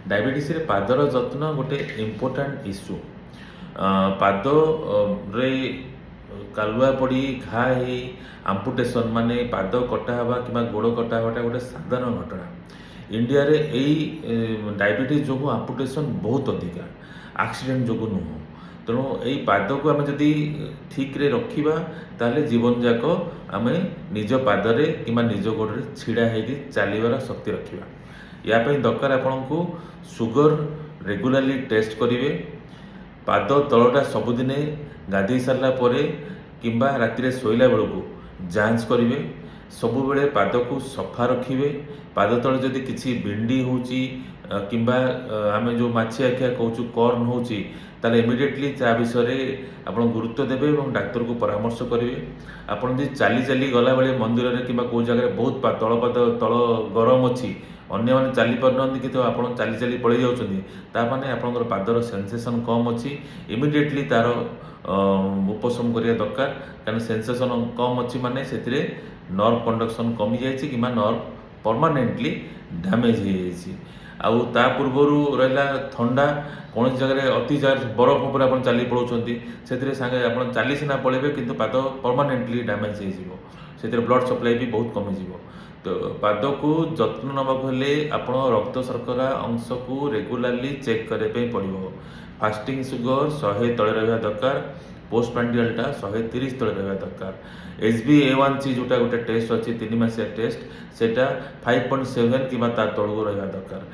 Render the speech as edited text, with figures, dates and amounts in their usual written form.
Diabetes रे पादर जत्न गोटे इम्पोर्टाट इश्यू। पाद रे कालुआ पड़ी घा ही आम्पुटेसन माने पाद कटा हवा कि गोड़ कटा हवाटा गोटे साधारण घटना। इंडिया रे डायबिटीज जो आम्पुटेसन बहुत अधिका, एक्सीडेंट जो नुह। तेणु यही पाद को आम जदि ठीक रे रखिबा ताले जीवन जाक आम निज पादरे कि निज गोड़े छिड़ा होगी चलवार शक्ति रखिबा। या दरकार आपण को सुगर रेगुलाली टेस्ट करेंगे। पाद तलटा सबुदिने गाधे सारा किंबा राति शोला बेलू जांच करेंगे। सबुबले पाद को सफा रखिए। पाद तले जदि किसी बिंडी होची किंबा आम जो माछी आखिया कहूँ कर्न होची ताले इमिडिएटली ता विषय आप गुरुत्व देवे और डाक्तर को परामर्श करेंगे। आपड़ चली चली गला बेले मंदिर में कि कौ जगह बहुत तलपाद तल गरम अच्छी अन्य मैंने चली पार कि आप चली चली पड़े जाने आपंकर पादर सेंसेसन कम अच्छी इमिडिएटली तार उपशम करने दरकार। कारण सेंसेसन कम अच्छी माने से नर्व कंडक्शन कमी जाइए कि नर्व परमानेंटली डैमेज हो जाइए। ता पूर्वर रहा थंडा कौन जगह अति जगह बरफ उपर आप चली पड़ाऊँच से सांगे आप चली सीना पड़े कि पाद परमानेंटली डैमेज हो ब्लड सप्लाई भी बहुत कमिज। तो पाद को जत्न नवाक हेले आप रक्त शर्करा अंश को रेगुलाली चेक करने पड़ो। फास्टिंग सुगर 100 तले रहा दरकार। पोस्ट प्रांडियलटा 130 तले रहा दरकार। HbA1c जोटा गोटे टेस्ट अच्छी 3 मासिया टेस्ट सेटा 5.7 कि तलू रहा दरकार।